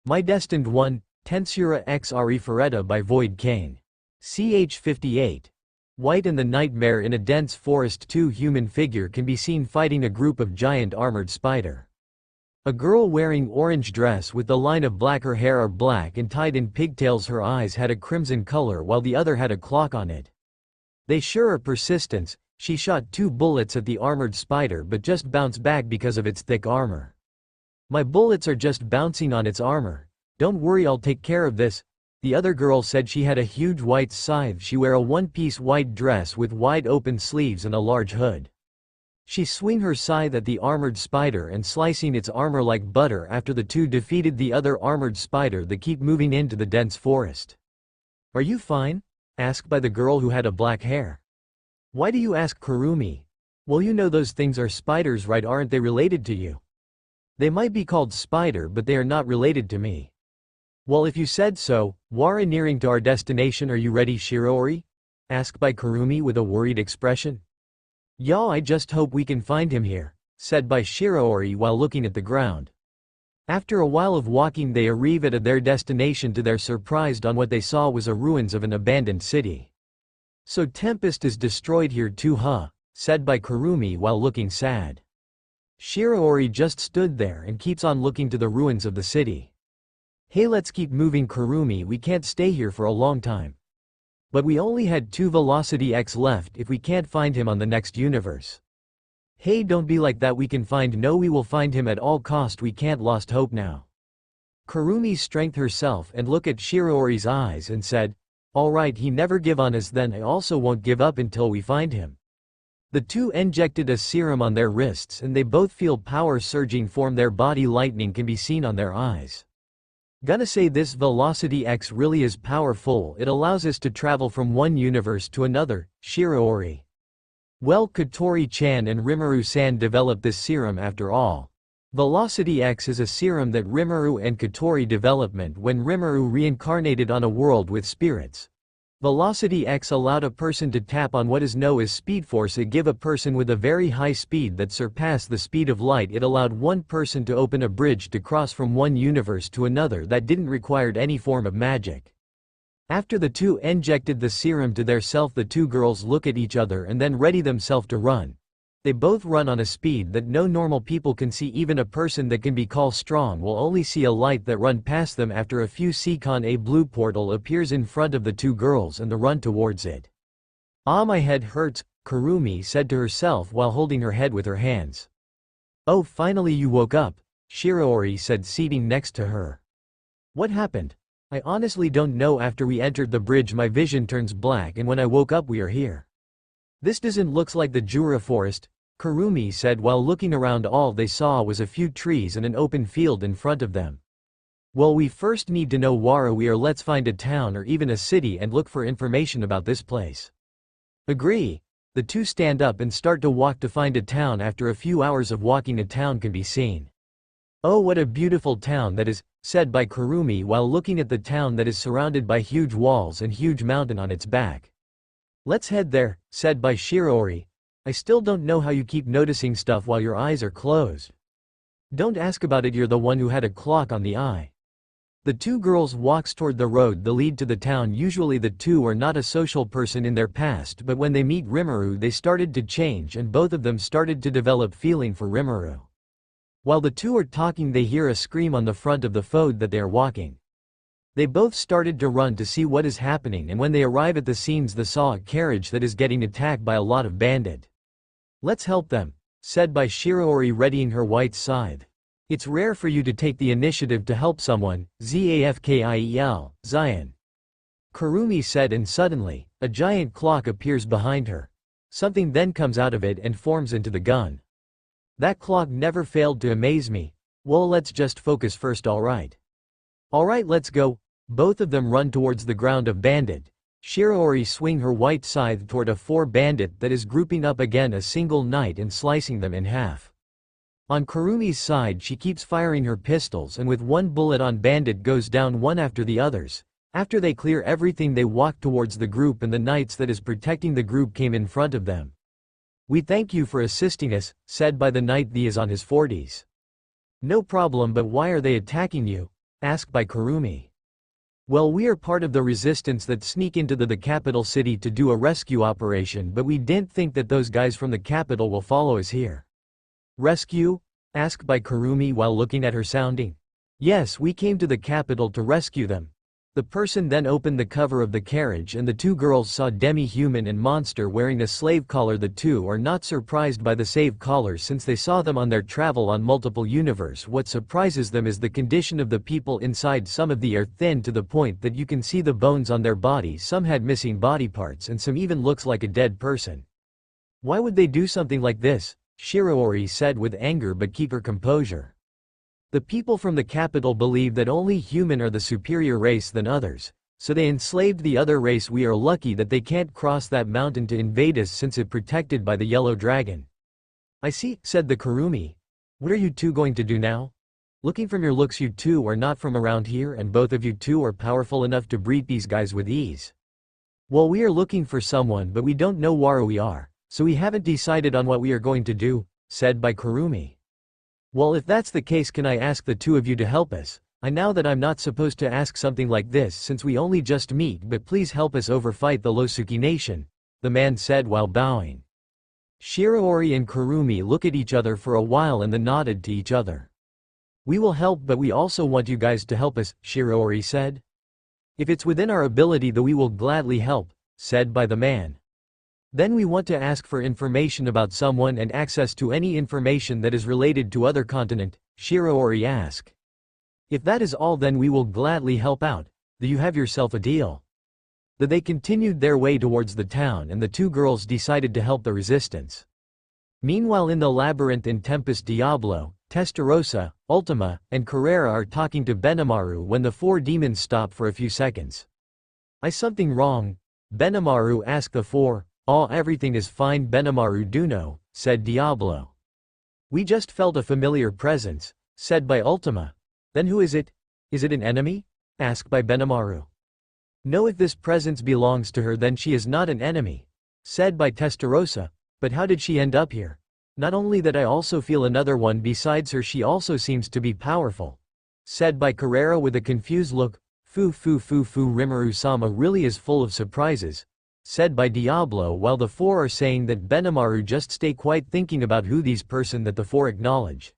My Destined 1, Tensura x Arifureta by Void Kane. Ch 58. White and the Nightmare. In a dense forest, two human figure can be seen fighting a group of giant armored spider. A girl wearing orange dress with the line of black, her hair are black and tied in pigtails, her eyes had a crimson color while the other had a clock on it. They sure are persistence. She shot 2 bullets at the armored spider but just bounced back because of its thick armor. My bullets are just bouncing on its armor. Don't worry, I'll take care of this. The other girl said she had a huge white scythe. She wear a one-piece white dress with wide open sleeves and a large hood. She swing her scythe at the armored spider and slicing its armor like butter. After the two defeated the other armored spider, they keep moving into the dense forest. Are you fine? Asked by the girl who had a black hair. Why do you ask, Kurumi? Well, you know those things are spiders, right? Aren't they related to you? They might be called spider, but they are not related to me. Well, if you said so. We're nearing to our destination. Are you ready, Shiroori? Asked by Kurumi with a worried expression. Yeah, I just hope we can find him here, said by Shiroori while looking at the ground. After a while of walking, they arrive at their destination. To their surprise, on what they saw was a ruins of an abandoned city. So Tempest is destroyed here too, huh? Said by Kurumi while looking sad. Shiroori just stood there and keeps on looking to the ruins of the city. Hey, let's keep moving, Kurumi, we can't stay here for a long time. But we only had 2 Velocity X left. If we can't find him on the next universe. Hey, don't be like that, we can find. No, we will find him at all cost, we can't lost hope now. Kurumi strengthened herself and looked at Shiroori's eyes and said, alright, he never give on us, then I also won't give up until we find him. The two injected a serum on their wrists and they both feel power surging from their body. Lightning can be seen on their eyes. Gonna say this Velocity X really is powerful. It allows us to travel from one universe to another, Shiroori. Well, Kotori-chan and Rimuru-san developed this serum after all. Velocity X is a serum that Rimuru and Kotori development when Rimuru reincarnated on a world with spirits. Velocity X allowed a person to tap on what is known as Speed Force. It give a person with a very high speed that surpassed the speed of light. It allowed one person to open a bridge to cross from one universe to another that didn't require any form of magic. After the two injected the serum to their self, the two girls look at each other and then ready themselves to run. They both run on a speed that no normal people can see. Even a person that can be called strong will only see a light that run past them. After a few seconds, a blue portal appears in front of the two girls and they run towards it. Ah, my head hurts, Kurumi said to herself while holding her head with her hands. Oh, finally you woke up, Shiroori said, seating next to her. What happened? I honestly don't know. After we entered the bridge my vision turns black and when I woke up we are here. This doesn't look like the Jura forest, Kurumi said while looking around. All they saw was a few trees and an open field in front of them. Well, we first need to know where we are. Let's find a town or even a city and look for information about this place. Agree. The two stand up and start to walk to find a town. After a few hours of walking, a town can be seen. Oh, what a beautiful town that is, said by Kurumi while looking at the town that is surrounded by huge walls and huge mountain on its back. Let's head there, said by Shiroori. I still don't know how you keep noticing stuff while your eyes are closed. Don't ask about it, you're the one who had a clock on the eye. The two girls walks toward the road that lead to the town. Usually the two are not a social person in their past, but when they meet Rimuru they started to change and both of them started to develop feeling for Rimuru. While the two are talking they hear a scream on the front of the road that they are walking. They both started to run to see what is happening, and when they arrive at the scenes they saw a carriage that is getting attacked by a lot of bandit. Let's help them, said by Shiroori readying her white scythe. It's rare for you to take the initiative to help someone, Zafkiel, Zion. Kurumi said, and suddenly, a giant clock appears behind her. Something then comes out of it and forms into the gun. That clock never failed to amaze me. Well, let's just focus first, alright. Alright, let's go. Both of them run towards the ground of bandit. Shiroori swing her white scythe toward a 4 bandit that is grouping up again a single night and slicing them in half. On Kurumi's side she keeps firing her pistols and with one bullet on bandit goes down one after the others. After they clear everything they walk towards the group and the knights that is protecting the group came in front of them. We thank you for assisting us, said by the knight. He is on his 40s. No problem, but why are they attacking you? asked by Kurumi. Well, we are part of the resistance that sneak into the capital city to do a rescue operation, but we didn't think that those guys from the capital will follow us here. Rescue? Asked by Kurumi while looking at her sounding. Yes, we came to the capital to rescue them. The person then opened the cover of the carriage and the two girls saw demi-human and monster wearing a slave collar. The two are not surprised by the slave collars since they saw them on their travel on multiple universe. What surprises them is the condition of the people inside. Some of them are thin to the point that you can see the bones on their body, some had missing body parts and some even looks like a dead person. Why would they do something like this? Shiraori said with anger but keep her composure. The people from the capital believe that only human are the superior race than others, so they enslaved the other race. We are lucky that they can't cross that mountain to invade us since it's protected by the yellow dragon. I see, said the Kurumi. What are you two going to do now? Looking from your looks you two are not from around here and both of you two are powerful enough to beat these guys with ease. Well, we are looking for someone but we don't know where we are, so we haven't decided on what we are going to do, said by Kurumi. Well, if that's the case, can I ask the two of you to help us? I know that I'm not supposed to ask something like this since we only just meet, but please help us overfight the Losuki nation, the man said while bowing. Shiraori and Kurumi look at each other for a while and then nodded to each other. We will help, but we also want you guys to help us, Shiraori said. If it's within our ability, then we will gladly help, said by the man. Then we want to ask for information about someone and access to any information that is related to other continent, Shiraori asked. If that is all, then we will gladly help out. Do you have yourself a deal? They continued their way towards the town and the two girls decided to help the resistance. Meanwhile in the labyrinth in Tempest, Diablo, Testarossa, Ultima, and Carrera are talking to Benimaru when the four demons stop for a few seconds. Is something wrong? Benimaru asked the four. Oh, everything is fine, Benimaru Duno, said Diablo. We just felt a familiar presence, said by Ultima. Then who is it? Is it an enemy? Asked by Benimaru. No, if this presence belongs to her then she is not an enemy, said by Testarossa. But how did she end up here? Not only that, I also feel another one besides her, she also seems to be powerful, said by Carrera with a confused look. Rimuru-sama really is full of surprises, said by Diablo while the four are saying that Benimaru just stay quiet thinking about who these person that the four acknowledge.